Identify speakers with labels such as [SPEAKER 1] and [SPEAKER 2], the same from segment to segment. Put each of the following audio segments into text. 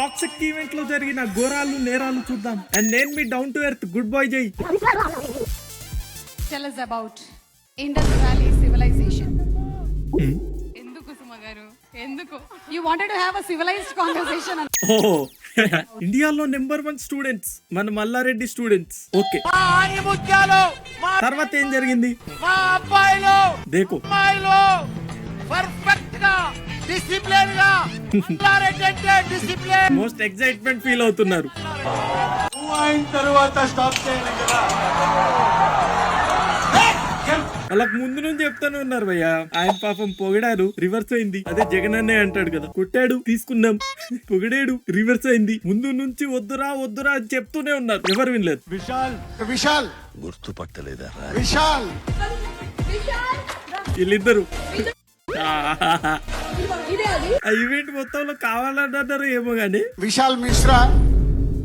[SPEAKER 1] Toxic event లో జరిగిన ఘోరాలు నేరాలు చూద్దాం. అండ్ నేను మీ down to earth good boy జై.
[SPEAKER 2] Tell us about Indus Valley civilization.
[SPEAKER 3] ఎందుకు సుమ గారు ఎందుకు?
[SPEAKER 2] You wanted to have a civilized conversation.
[SPEAKER 1] ఓ ఇండియాలో నెంబర్ 1 స్టూడెంట్స్ మన మల్లారెడ్డి స్టూడెంట్స్. ఓకే, తర్వాత ఏం జరిగింది దేకో. మోస్ట్ ఎక్సైట్మెంట్ ఫీల్ అవుతున్నారు. వాళ్ళకి ముందు నుంచి చెప్తానే ఉన్నారు భయ్య. ఆయన పాపం పొగిడారు, రివర్స్ అయింది. అదే జగన్ అన్నే అంటాడు కదా, కొట్టాడు తీసుకున్నాం, పొగిడాడు రివర్స్ అయింది. ముందు నుంచి వద్దురా వద్దురా అని చెప్తూనే ఉన్నారు, ఎవరు వినలేదు.
[SPEAKER 4] విశాల్ విశాల్
[SPEAKER 5] గుర్తుపట్టలేదా?
[SPEAKER 4] విశాల్
[SPEAKER 1] వీళ్ళిద్దరు ఆ ఈవెంట్ మొత్తంలో కావాలన్నారు ఏమో గానీ.
[SPEAKER 4] విశాల్ మిశ్రా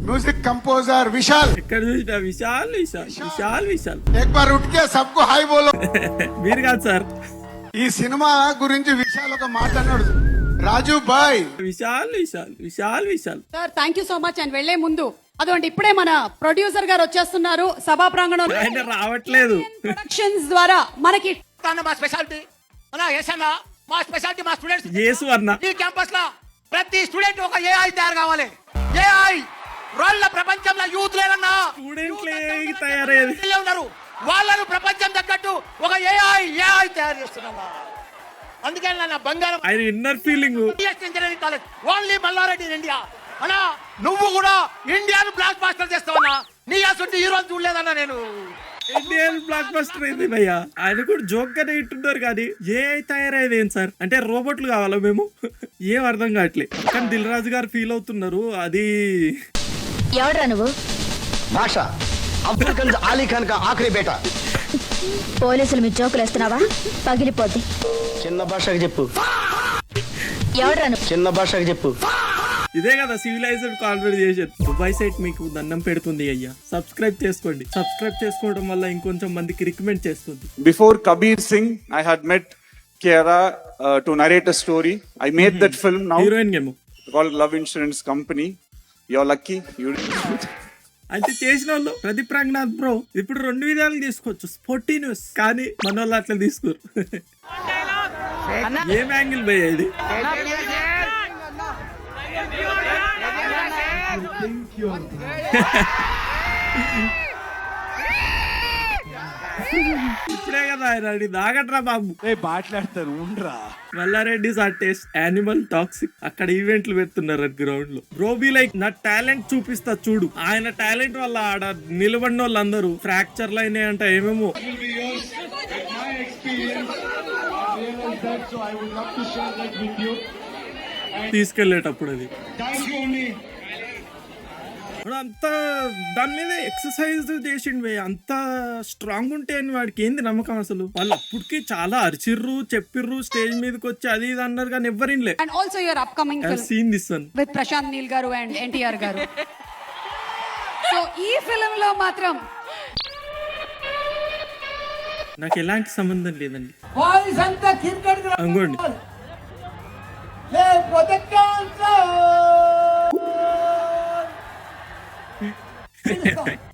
[SPEAKER 4] म्यूजिक कंपोजर विशाल
[SPEAKER 1] ఎక్కడ చూసినా విశాల్ విశాల్ విశాల్ విశాల్.
[SPEAKER 4] एक बार उठ के सबको हाय बोलो.
[SPEAKER 1] మీరు కాదు సార్,
[SPEAKER 4] ఈ సినిమా గురించి విశాల్ ఒక మాట అన్నాడు. రాజు బాయ్
[SPEAKER 1] Vishal Vishal Vishal Vishal.
[SPEAKER 2] Sir, thank you so much. And వెళ్లే ముందు అదొండి ఇప్పుడే మన ప్రొడ్యూసర్ గారు వచ్చేస్తున్నారు సభా ప్రాంగణంలో.
[SPEAKER 1] ఆయన రావట్లేదు.
[SPEAKER 2] ప్రొడక్షన్స్ ద్వారా మనకి
[SPEAKER 6] మా స్పెషాలిటీ మా స్పెషాలిటీ మా స్టూడెంట్స్
[SPEAKER 1] యేసు అన్న
[SPEAKER 6] ఈ క్యాంపస్ లో ప్రతి స్టూడెంట్ ఒక ఏఐ తయారు కావాలి. ఏఐ రోల్ల ప్రపంచంలో యూత్ లేదన్నా,
[SPEAKER 1] స్టూడెంట్లే తయారయ్యేది
[SPEAKER 6] ఉన్నారు. వాళ్ళను ప్రపంచం తగ్గట్టు ఒక ఏఐ తయారు చేస్తున్నా. అందుకే నా బంగారం
[SPEAKER 1] ఆయన inner feeling.
[SPEAKER 6] Engineering college only Malla Reddy in India అన్నా. నువ్వు కూడా ఇండియాను బ్లాక్ బాస్టర్ చేస్తావన్నా. నీ అసలు ఈ రోజు చూడలేదన్నా నేను.
[SPEAKER 1] ఇండియన్ బ్లాక్ బస్టర్ అయింది భయ్యా. ఆయన కూడా జోక్ గానే ఇట్టున్నారు కానీ ఏ తయారయ్యేది ఏం సార్ అంటే రోబోట్లు కావాలా మేము? ఏం అర్థం కావట్లేదు. కానీ దిల్ రాజు గారు ఫీల్ అవుతున్నారు. అది
[SPEAKER 7] ఎవడ్రా నువ్వు?
[SPEAKER 5] భాష అబ్దుల్ గంజ్ ఆలీ ఖాన్ కా ఆఖరి బేటా.
[SPEAKER 7] పోలీసులు మీ జోకులు వేస్తున్నావా? పగిలిపోద్ది.
[SPEAKER 5] చిన్న భాషకి చెప్పు.
[SPEAKER 7] ఎవడ్రా నువ్వు?
[SPEAKER 5] చిన్న భాషకి చెప్పు.
[SPEAKER 1] ఇదే కదా సివిలైజ్డ్ కాన్వర్జేషన్. దుబాయ్ సైట్ మీకు దండం పెడుతుంది అయ్యా. సబ్స్క్రైబ్ చేసుకోండి. సబ్స్క్రైబ్ చేసుకోవడం వల్ల ఇంకొంచెం మందికి రికమెండ్ చేస్తుంది.
[SPEAKER 8] Before Kabir Singh, I had met Kiara to narrate a story. I made that film now
[SPEAKER 1] heroine game
[SPEAKER 8] called Love Insurance Company. You're lucky. You
[SPEAKER 1] అంటే చేసిన వాళ్ళు ప్రదీప్ రంగనాథ్ బ్రో ఇప్పుడు 2 విధాలు తీసుకోవచ్చు. స్పోర్టీ న్యూస్ కానీ మన వాళ్ళు అట్లా తీసుకోరు. ఏం యాంగిల్ భయ్యా ఇది? ఇప్పుడే కదా ఆయన దాగట్రా బాబు
[SPEAKER 4] మాట్లాడతాను ఉండరా.
[SPEAKER 1] మల్లారెడ్డి ఆర్టిస్ట్ యానిమల్ టాక్సిక్ అక్కడ ఈవెంట్లు పెడుతున్నారు గ్రౌండ్ లో. బ్రో బి లైక్ నా టాలెంట్ చూపిస్తా చూడు. ఆయన టాలెంట్ వల్ల ఆడ నిలబడిన వాళ్ళందరూ ఫ్రాక్చర్లు అయినాయి అంట ఏమేమో. తీసుకెళ్లేటప్పుడు అది అంత దాని మీద ఎక్సర్సైజ్ చేసిండు భయ్య. అంత స్ట్రాంగ్ ఉంటే అని వాడికి ఏంది నమ్మకం అసలు? వాళ్ళు అప్పటికి చాలా అరిచిర్రు చెప్పిర్రు స్టేజ్ మీదకి వచ్చి అది ఇది అన్నారు కానీ ఎవ్వరిన్లే.
[SPEAKER 2] And also your upcoming film
[SPEAKER 1] scene this one
[SPEAKER 2] with Prashanth Neel గారు అండ్ ఎన్టీఆర్ గారు. సో ఈ ఫిల్మ్ లో మాత్రం
[SPEAKER 1] నాకు ఎలాంటి సంబంధం లేదండి. అంగోండి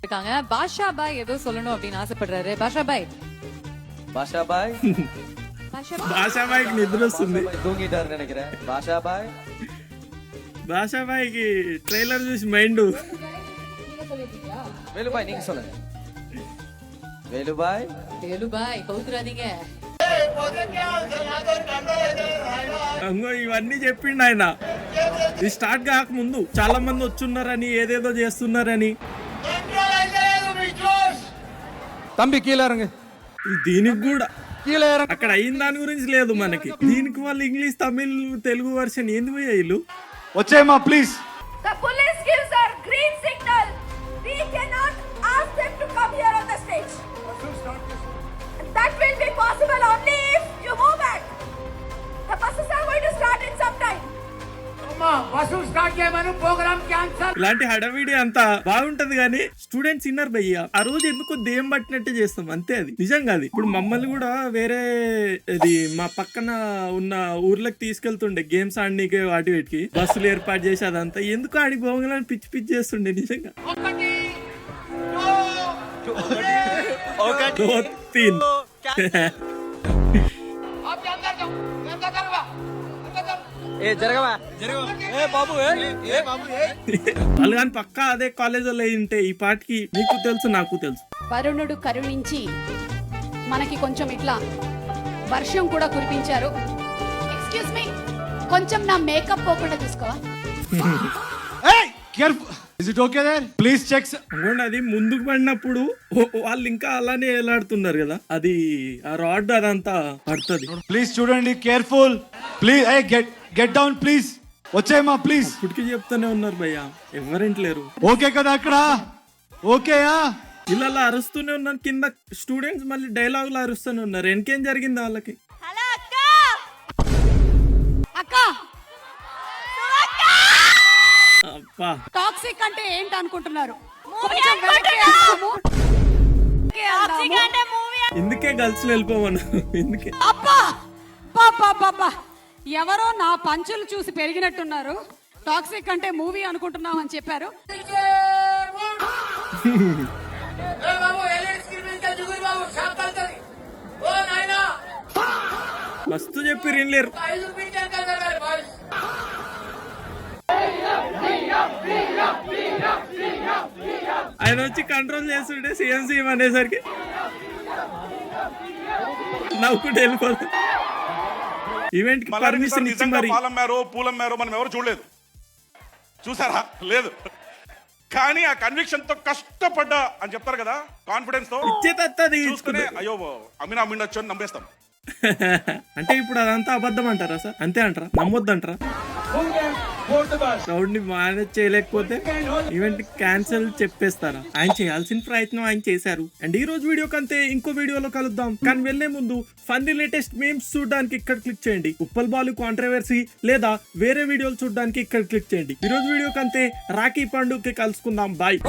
[SPEAKER 3] இருக்காங்க. பாஷா பாய் ஏதோ சொல்லணும் அப்படின்னு ஆசைப்படுறாரு. பாஷா பாய்
[SPEAKER 9] பாஷாபாய்
[SPEAKER 1] భాషాబాయికి నిద్ర వస్తుంది.
[SPEAKER 9] தூங்கிட்டாரு நினைக்கிறேன். பாஷாபாய்
[SPEAKER 1] భాషాబాయికి ట్రైలర్ చూసి మైండ్.
[SPEAKER 9] வேலுபாய் நீங்க சொல்லுங்க. வேலுபாய்
[SPEAKER 3] வேலு பாய் கவுத்துறாதீங்க.
[SPEAKER 1] అంగో ఇవన్నీ చెప్పిండు ఆయన. ఇది స్టార్ట్ కాక ముందు చాలా మంది వచ్చున్నారని ఏదేదో చేస్తున్నారని.
[SPEAKER 9] தம்பி கீழே இறங்கு.
[SPEAKER 1] దీనికి కూడా
[SPEAKER 9] கீழே இறங்கு.
[SPEAKER 1] అక్కడ అయిన దాని గురించి లేదు మనకి. దీనికి వాళ్ళు ఇంగ్లీష్ తమిళ్ తెలుగు వర్షన్ ఏంది పోయా వీళ్ళు?
[SPEAKER 4] వచ్చేయమ్మా please.
[SPEAKER 10] The police gives our green signal. We cannot ask them to come here on the stage. That will be possible only if you move back. The buses are going to start in some time.
[SPEAKER 6] వసూలు start చేయమని programme cancer.
[SPEAKER 1] ఇలాంటి హడావిడి అంతా బాగుంటది కానీ students inner భయ్య ఆ రోజు ఎందుకో దెయ్యం పట్టినట్టే చేస్తాం అంతే. అది నిజంగా అది ఇప్పుడు మమ్మల్ని కూడా వేరే ఇది మా పక్కన ఉన్న ఊర్లకు తీసుకెళ్తుండే గేమ్స్ ఆడనీకి వాటి వీటికి బస్సులు ఏర్పాటు చేసి అదంతా ఎందుకు ఆడి బొంగలని పిచ్చి పిచ్చి చేస్తుండే నిజంగా. దో తీన్. వాళ్ళు కానీ పక్కా అదే కాలేజీలో ఉంటే ఈ పాటికి నీకు తెలుసు నాకు తెలుసు.
[SPEAKER 2] వరుణుడు కరుణించి మనకి కొంచెం ఇట్లా వర్షం కూడా కురిపించారు. ఎక్స్క్యూజ్ మీ, కొంచెం నా మేకప్ పోకుండా చూసుకోవా?
[SPEAKER 1] అనుకోండి అది ముందుకు పడినప్పుడు వాళ్ళు ఇంకా అలానే ఎలాడుతున్నారు కదా, అది ఆ రాడ్ అదంతా పడుతుంది.
[SPEAKER 9] ప్లీజ్ చూడండి, careful please. Get down please. వచ్చేయమ్మా ప్లీజ్.
[SPEAKER 1] ఇప్పటికీ చెప్తానే ఉన్నారు భయ్య, ఎవరింట్లేరు.
[SPEAKER 9] ఓకే కదా అక్కడ? ఓకేయా?
[SPEAKER 1] ఇలా అరుస్తూనే ఉన్నారు కింద స్టూడెంట్స్, మళ్ళీ డైలాగులు అరుస్తూనే ఉన్నారు. వెనకేం జరిగింది వాళ్ళకి?
[SPEAKER 2] అక్క
[SPEAKER 1] అబ్బా
[SPEAKER 2] టాక్సిక్ అంటే ఏంటి అనుకుంటున్నారు? కొంచెం వెనక్కి వెళ్తాము.
[SPEAKER 1] ఇందుకే గర్ల్స్ వెళ్ళిపోమన్నారు. ఇందుకే
[SPEAKER 2] అబ్బా బాబా, ఎవరో నా పంచులు చూసి పెరిగినట్టున్నారు. టాక్సిక్ అంటే మూవీ అనుకుంటున్నాం అని చెప్పారు.
[SPEAKER 1] మస్తు చెప్పి రిన్లేరు. ఆయన వచ్చి కంట్రోల్ చేస్తుంటే సీఎం అనేసరికి నవ్వుకుంటే వెళ్ళిపోతుంది. ఈవెంట్ కి పర్మిషన్ ఇచ్చి మరి
[SPEAKER 8] పూలమ్మారో మనం ఎవరు చూడలేదు, చూసారా? లేదు. కానీ ఆ కన్విక్షన్ తో కష్టపడ్డా అని చెప్తారు కదా, కాన్ఫిడెన్స్ తో
[SPEAKER 1] ఇచ్చేతది.
[SPEAKER 8] అయ్యో అమ్మినా అమ్మిండొచ్చు అని నమ్మేస్తాం.
[SPEAKER 1] అంటే ఇప్పుడు అదంతా అబద్ధం అంటారా సార్? అంతే అంటారా? నమ్మొద్దంటారా? క్రౌడ్ ని మేనేజ్ చేయలేకపోతే ఈవెంట్ క్యాన్సిల్ చెప్పేస్తారా? ఆయన చేయాల్సిన ప్రయత్నం ఆయన చేశారు. అండ్ ఈ రోజు వీడియో కంతే, ఇంకో వీడియోలో కలుద్దాం. కానీ వెళ్లే ముందు ఫన్నీ లేటెస్ట్ మీమ్స్ చూడడానికి ఇక్కడ క్లిక్ చేయండి. ఉప్పల్ బాలు కాంట్రవర్సీ లేదా వేరే వీడియోలు చూడడానికి ఇక్కడ క్లిక్ చేయండి. ఈ రోజు వీడియో కంతే, రాఖీ పండుగకి కలుసుకుందాం. బాయ్.